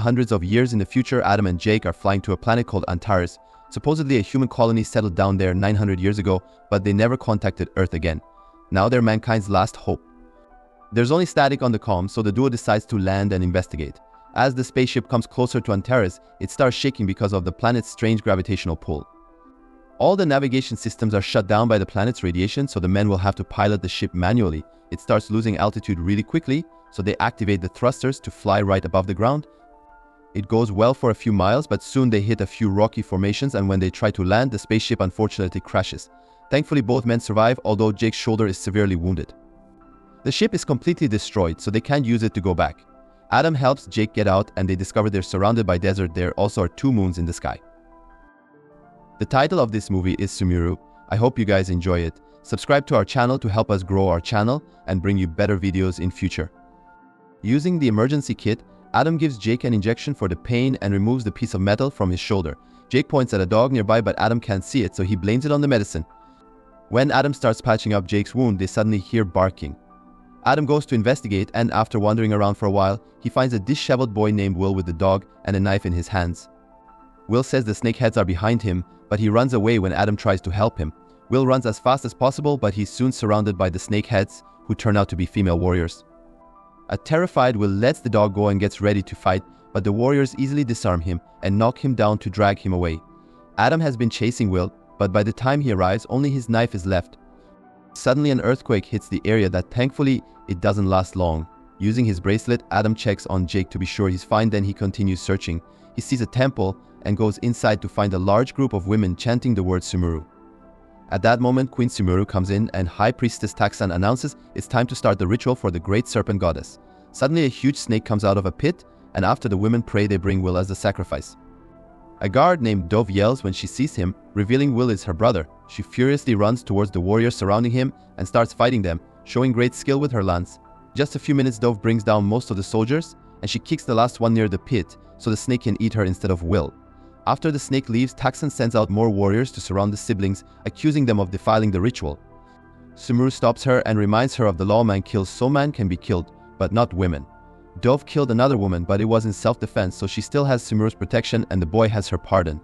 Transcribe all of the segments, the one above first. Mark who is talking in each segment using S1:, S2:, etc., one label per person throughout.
S1: Hundreds of years in the future, Adam and Jake are flying to a planet called Antares. Supposedly a human colony settled down there 900 years ago, but they never contacted Earth again. Now they're mankind's last hope. There's only static on the comm, so the duo decides to land and investigate. As the spaceship comes closer to Antares, it starts shaking because of the planet's strange gravitational pull. All the navigation systems are shut down by the planet's radiation, so the men will have to pilot the ship manually. It starts losing altitude really quickly, so they activate the thrusters to fly right above the ground. It goes well for a few miles, but soon they hit a few rocky formations, and when they try to land, the spaceship unfortunately crashes. Thankfully, both men survive, although Jake's shoulder is severely wounded. The ship is completely destroyed, so they can't use it to go back. Adam helps Jake get out, and they discover they're surrounded by desert. There also are 2 moons in the sky. The title of this movie is Sumuru. I hope you guys enjoy it. Subscribe to our channel to help us grow our channel and bring you better videos in future. Using the emergency kit, Adam gives Jake an injection for the pain and removes the piece of metal from his shoulder. Jake points at a dog nearby, but Adam can't see it, so he blames it on the medicine. When Adam starts patching up Jake's wound, they suddenly hear barking. Adam goes to investigate, and after wandering around for a while, he finds a disheveled boy named Will with the dog and a knife in his hands. Will says the snakeheads are behind him, but he runs away when Adam tries to help him. Will runs as fast as possible, but he's soon surrounded by the snakeheads, who turn out to be female warriors. A terrified Will lets the dog go and gets ready to fight, but the warriors easily disarm him and knock him down to drag him away. Adam has been chasing Will, but by the time he arrives, only his knife is left. Suddenly an earthquake hits the area that thankfully it doesn't last long. Using his bracelet, Adam checks on Jake to be sure he's fine, then he continues searching. He sees a temple and goes inside to find a large group of women chanting the word Sumuru. At that moment, Queen Sumuru comes in and High Priestess Taxan announces it's time to start the ritual for the Great Serpent Goddess. Suddenly a huge snake comes out of a pit, and after the women pray, they bring Will as the sacrifice. A guard named Dove yells when she sees him, revealing Will is her brother. She furiously runs towards the warriors surrounding him and starts fighting them, showing great skill with her lance. Just a few minutes, Dove brings down most of the soldiers, and she kicks the last one near the pit, so the snake can eat her instead of Will. After the snake leaves, Taxan sends out more warriors to surround the siblings, accusing them of defiling the ritual. Sumuru stops her and reminds her of the law: man kills so man can be killed, but not women. Dove killed another woman, but it was in self-defense, so she still has Sumuru's protection and the boy has her pardon.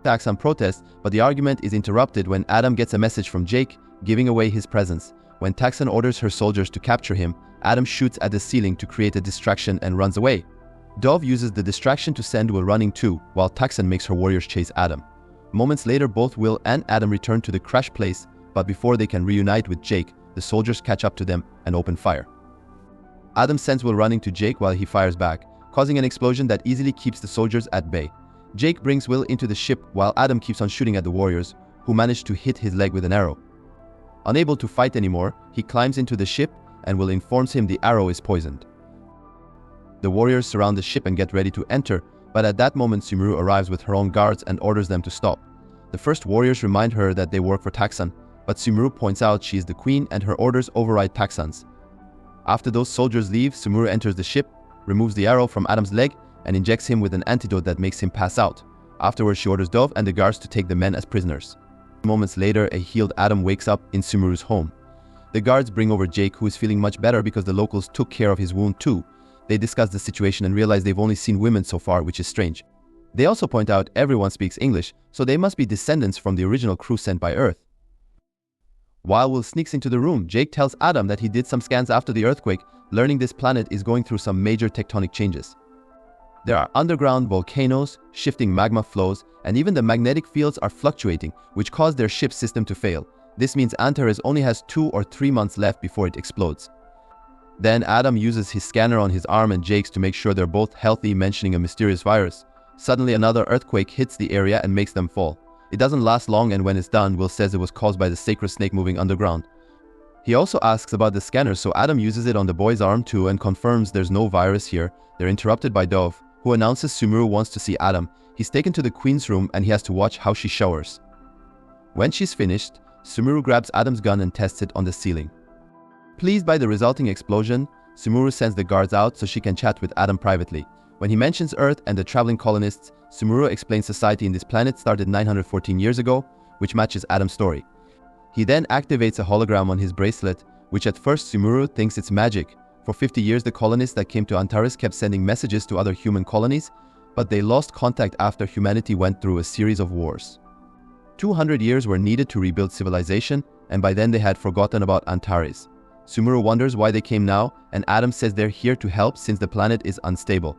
S1: Taxan protests, but the argument is interrupted when Adam gets a message from Jake, giving away his presence. When Taxan orders her soldiers to capture him, Adam shoots at the ceiling to create a distraction and runs away. Dove uses the distraction to send Will running too, while Taxan makes her warriors chase Adam. Moments later, both Will and Adam return to the crash place, but before they can reunite with Jake, the soldiers catch up to them and open fire. Adam sends Will running to Jake while he fires back, causing an explosion that easily keeps the soldiers at bay. Jake brings Will into the ship while Adam keeps on shooting at the warriors, who manage to hit his leg with an arrow. Unable to fight anymore, he climbs into the ship and Will informs him the arrow is poisoned. The warriors surround the ship and get ready to enter, but at that moment Sumuru arrives with her own guards and orders them to stop. The first warriors remind her that they work for Taxan, but Sumuru points out she is the queen and her orders override Taxan's. After those soldiers leave, Sumuru enters the ship, removes the arrow from Adam's leg, and injects him with an antidote that makes him pass out. Afterwards, she orders Dove and the guards to take the men as prisoners. Moments later, a healed Adam wakes up in Sumuru's home. The guards bring over Jake, who is feeling much better because the locals took care of his wound too. They discuss the situation and realize they've only seen women so far, which is strange. They also point out everyone speaks English, so they must be descendants from the original crew sent by Earth. While Will sneaks into the room, Jake tells Adam that he did some scans after the earthquake, learning this planet is going through some major tectonic changes. There are underground volcanoes, shifting magma flows, and even the magnetic fields are fluctuating, which cause their ship system to fail. This means Antares only has 2 or 3 months left before it explodes. Then Adam uses his scanner on his arm and Jake's to make sure they're both healthy, mentioning a mysterious virus. Suddenly another earthquake hits the area and makes them fall. It doesn't last long, and when it's done, Will says it was caused by the sacred snake moving underground. He also asks about the scanner, so Adam uses it on the boy's arm too and confirms there's no virus here. They're interrupted by Dove, who announces Sumuru wants to see Adam. He's taken to the queen's room and he has to watch how she showers. When she's finished, Sumuru grabs Adam's gun and tests it on the ceiling. Pleased by the resulting explosion, Sumuru sends the guards out so she can chat with Adam privately. When he mentions Earth and the traveling colonists, Sumuru explains society in this planet started 914 years ago, which matches Adam's story. He then activates a hologram on his bracelet, which at first Sumuru thinks it's magic. For 50 years, the colonists that came to Antares kept sending messages to other human colonies, but they lost contact after humanity went through a series of wars. 200 years were needed to rebuild civilization, and by then they had forgotten about Antares. Sumuru wonders why they came now, and Adam says they're here to help since the planet is unstable.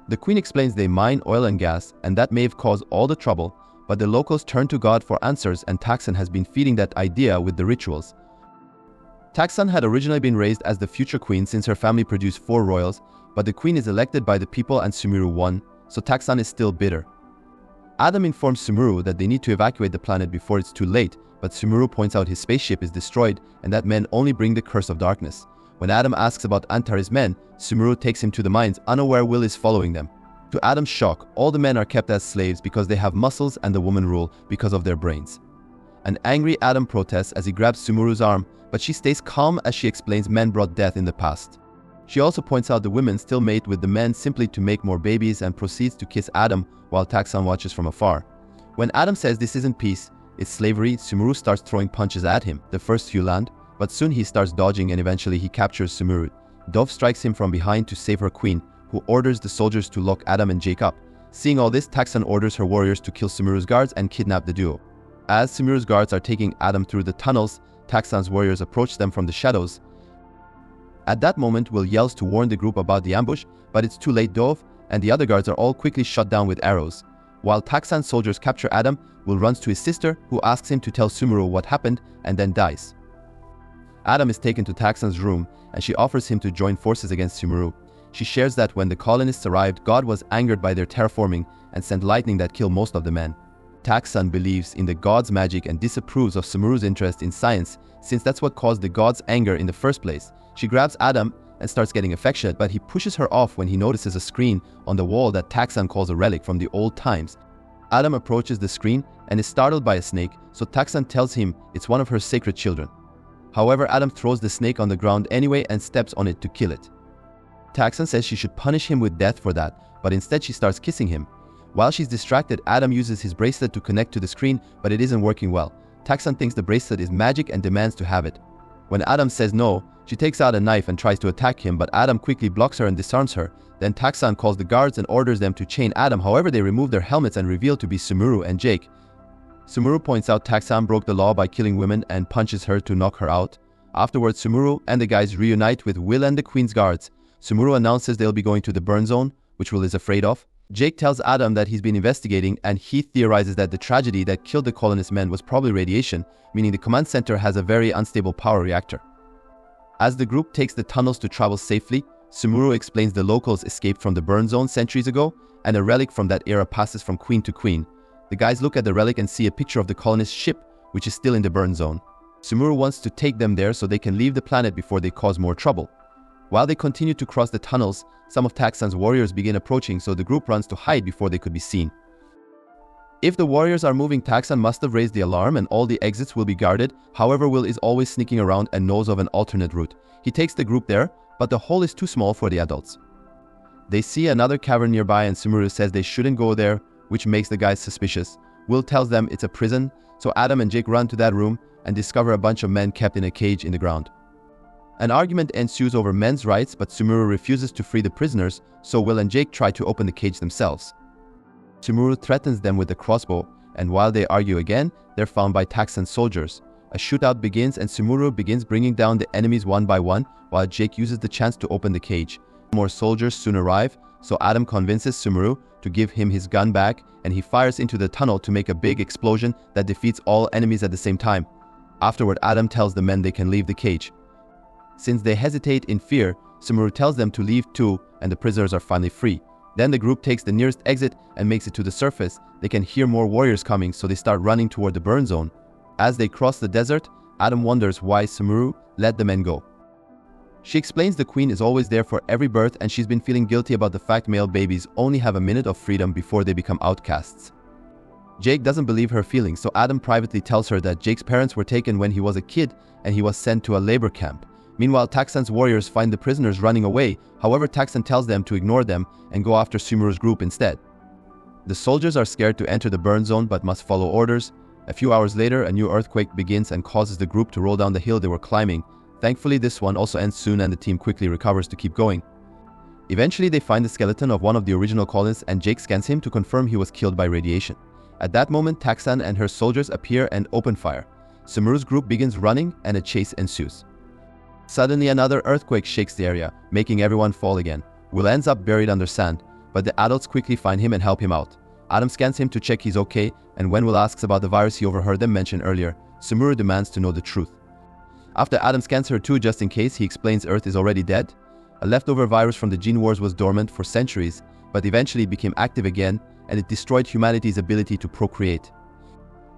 S1: The Queen explains they mine oil and gas, and that may have caused all the trouble, but the locals turn to God for answers, and Taxan has been feeding that idea with the rituals. Taxan had originally been raised as the future queen since her family produced 4 royals, but the queen is elected by the people and Sumuru won, so Taxan is still bitter. Adam informs Sumuru that they need to evacuate the planet before it's too late, but Sumuru points out his spaceship is destroyed and that men only bring the curse of darkness. When Adam asks about Antares' men, Sumuru takes him to the mines, unaware Will is following them. To Adam's shock, all the men are kept as slaves because they have muscles and the women rule because of their brains. An angry Adam protests as he grabs Sumuru's arm, but she stays calm as she explains men brought death in the past. She also points out the women still mate with the men simply to make more babies and proceeds to kiss Adam while Taxan watches from afar. When Adam says this isn't peace, it's slavery, Sumuru starts throwing punches at him. The first few land, but soon he starts dodging and eventually he captures Sumuru. Dove strikes him from behind to save her queen, who orders the soldiers to lock Adam and Jake up. Seeing all this, Taxan orders her warriors to kill Sumuru's guards and kidnap the duo. As Sumuru's guards are taking Adam through the tunnels, Taxan's warriors approach them from the shadows. At that moment, Will yells to warn the group about the ambush, but it's too late. Dove and the other guards are all quickly shot down with arrows. While Taxan's soldiers capture Adam, Will runs to his sister, who asks him to tell Sumuru what happened, and then dies. Adam is taken to Taxan's room, and she offers him to join forces against Sumuru. She shares that when the colonists arrived, God was angered by their terraforming and sent lightning that killed most of the men. Taxan believes in the gods' magic and disapproves of Sumuru's interest in science, since that's what caused the gods' anger in the first place. She grabs Adam and starts getting affectionate, but he pushes her off when he notices a screen on the wall that Taxan calls a relic from the old times. Adam approaches the screen and is startled by a snake, so Taxan tells him it's one of her sacred children. However, Adam throws the snake on the ground anyway and steps on it to kill it. Taxan says she should punish him with death for that, but instead she starts kissing him. While she's distracted, Adam uses his bracelet to connect to the screen, but it isn't working well. Taxan thinks the bracelet is magic and demands to have it. When Adam says no, she takes out a knife and tries to attack him, but Adam quickly blocks her and disarms her. Then Taxan calls the guards and orders them to chain Adam. However, they remove their helmets and reveal to be Sumuru and Jake. Sumuru points out Taxan broke the law by killing women and punches her to knock her out. Afterwards, Sumuru and the guys reunite with Will and the Queen's guards. Sumuru announces they'll be going to the burn zone, which Will is afraid of. Jake tells Adam that he's been investigating, and he theorizes that the tragedy that killed the colonist men was probably radiation, meaning the command center has a very unstable power reactor. As the group takes the tunnels to travel safely, Sumuru explains the locals escaped from the burn zone centuries ago, and a relic from that era passes from queen to queen. The guys look at the relic and see a picture of the colonist ship, which is still in the burn zone. Sumuru wants to take them there so they can leave the planet before they cause more trouble. While they continue to cross the tunnels, some of Taxan's warriors begin approaching, so the group runs to hide before they could be seen. If the warriors are moving, Taxan must have raised the alarm and all the exits will be guarded. However, Will is always sneaking around and knows of an alternate route. He takes the group there, but the hole is too small for the adults. They see another cavern nearby and Sumuru says they shouldn't go there, which makes the guys suspicious. Will tells them it's a prison, so Adam and Jake run to that room and discover a bunch of men kept in a cage in the ground. An argument ensues over men's rights, but Sumuru refuses to free the prisoners, so Will and Jake try to open the cage themselves. Sumuru threatens them with a crossbow, and while they argue again, they're found by Taxan's soldiers. A shootout begins and Sumuru begins bringing down the enemies one by one, while Jake uses the chance to open the cage. More soldiers soon arrive, so Adam convinces Sumuru to give him his gun back, and he fires into the tunnel to make a big explosion that defeats all enemies at the same time. Afterward, Adam tells the men they can leave the cage. Since they hesitate in fear, Sumuru tells them to leave too, and the prisoners are finally free. Then the group takes the nearest exit and makes it to the surface. They can hear more warriors coming, so they start running toward the burn zone. As they cross the desert, Adam wonders why Sumuru let the men go. She explains the queen is always there for every birth, and she's been feeling guilty about the fact male babies only have a minute of freedom before they become outcasts. Jake doesn't believe her feelings, so Adam privately tells her that Jake's parents were taken when he was a kid and he was sent to a labor camp. Meanwhile, Taxan's warriors find the prisoners running away. However, Taxan tells them to ignore them and go after Sumuru's group instead. The soldiers are scared to enter the burn zone but must follow orders. A few hours later, a new earthquake begins and causes the group to roll down the hill they were climbing. Thankfully, this one also ends soon and the team quickly recovers to keep going. Eventually, they find the skeleton of one of the original colonists and Jake scans him to confirm he was killed by radiation. At that moment, Taxan and her soldiers appear and open fire. Sumuru's group begins running and a chase ensues. Suddenly, another earthquake shakes the area, making everyone fall again. Will ends up buried under sand, but the adults quickly find him and help him out. Adam scans him to check he's okay, and when Will asks about the virus he overheard them mention earlier, Sumuru demands to know the truth. After Adam scans her too just in case, he explains Earth is already dead. A leftover virus from the Gene Wars was dormant for centuries, but eventually became active again, and it destroyed humanity's ability to procreate.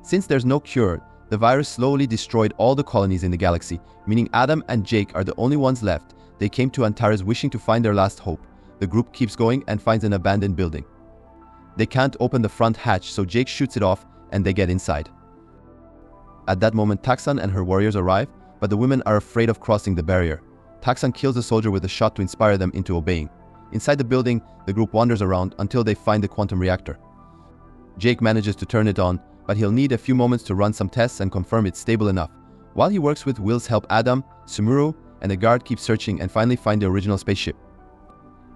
S1: Since there's no cure, the virus slowly destroyed all the colonies in the galaxy, meaning Adam and Jake are the only ones left. They came to Antares wishing to find their last hope. The group keeps going and finds an abandoned building. They can't open the front hatch, so Jake shoots it off and they get inside. At that moment, Taxan and her warriors arrive, but the women are afraid of crossing the barrier. Taxan kills the soldier with a shot to inspire them into obeying. Inside the building, the group wanders around until they find the quantum reactor. Jake manages to turn it on, but he'll need a few moments to run some tests and confirm it's stable enough. While he works with Will's help, Adam, Sumuru, and the guard keep searching and finally find the original spaceship.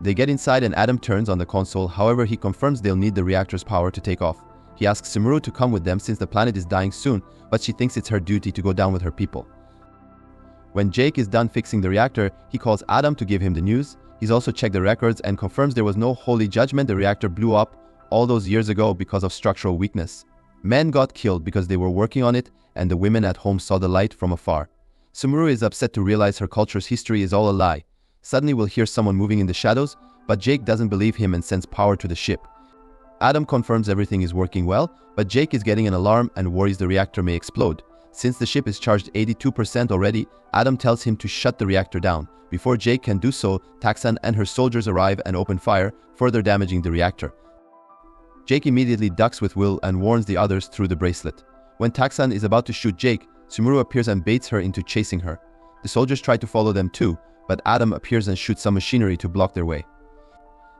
S1: They get inside and Adam turns on the console, however he confirms they'll need the reactor's power to take off. He asks Sumuru to come with them since the planet is dying soon, but she thinks it's her duty to go down with her people. When Jake is done fixing the reactor, he calls Adam to give him the news. He's also checked the records and confirms there was no holy judgment. The reactor blew up all those years ago because of structural weakness. Men got killed because they were working on it, and the women at home saw the light from afar. Sumuru is upset to realize her culture's history is all a lie. Suddenly we'll hear someone moving in the shadows, but Jake doesn't believe him and sends power to the ship. Adam confirms everything is working well, but Jake is getting an alarm and worries the reactor may explode. Since the ship is charged 82% already, Adam tells him to shut the reactor down. Before Jake can do so, Taxan and her soldiers arrive and open fire, further damaging the reactor. Jake immediately ducks with Will and warns the others through the bracelet. When Taxan is about to shoot Jake, Sumuru appears and baits her into chasing her. The soldiers try to follow them too, but Adam appears and shoots some machinery to block their way.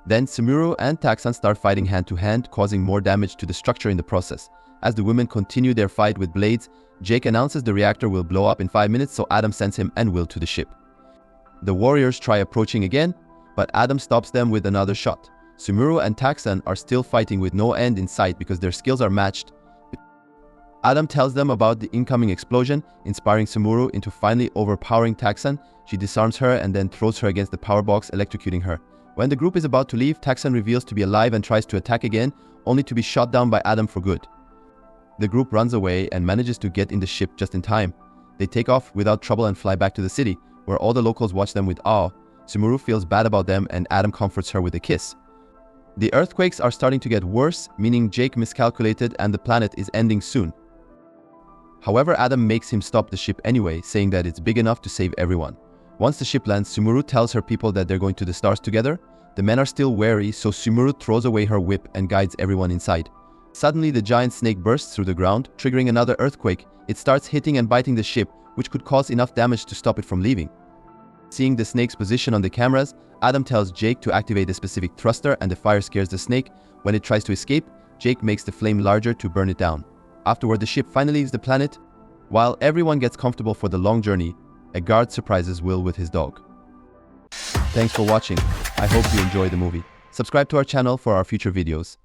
S1: Then Sumuru and Taxan start fighting hand to hand, causing more damage to the structure in the process. As the women continue their fight with blades, Jake announces the reactor will blow up in 5 minutes, so Adam sends him and Will to the ship. The warriors try approaching again, but Adam stops them with another shot. Sumuru and Taxan are still fighting with no end in sight because their skills are matched. Adam tells them about the incoming explosion, inspiring Sumuru into finally overpowering Taxan. She disarms her and then throws her against the power box, electrocuting her. When the group is about to leave, Taxan reveals to be alive and tries to attack again, only to be shot down by Adam for good. The group runs away and manages to get in the ship just in time. They take off without trouble and fly back to the city, where all the locals watch them with awe. Sumuru feels bad about them and Adam comforts her with a kiss. The earthquakes are starting to get worse, meaning Jake miscalculated and the planet is ending soon. However, Adam makes him stop the ship anyway, saying that it's big enough to save everyone. Once the ship lands, Sumuru tells her people that they're going to the stars together. The men are still wary, so Sumuru throws away her whip and guides everyone inside. Suddenly, the giant snake bursts through the ground, triggering another earthquake. It starts hitting and biting the ship, which could cause enough damage to stop it from leaving. Seeing the snake's position on the cameras, Adam tells Jake to activate a specific thruster and the fire scares the snake. When it tries to escape, Jake makes the flame larger to burn it down. Afterward, the ship finally leaves the planet. While everyone gets comfortable for the long journey, a guard surprises Will with his dog. Thanks for watching. I hope you enjoy the movie. Subscribe to our channel for our future videos.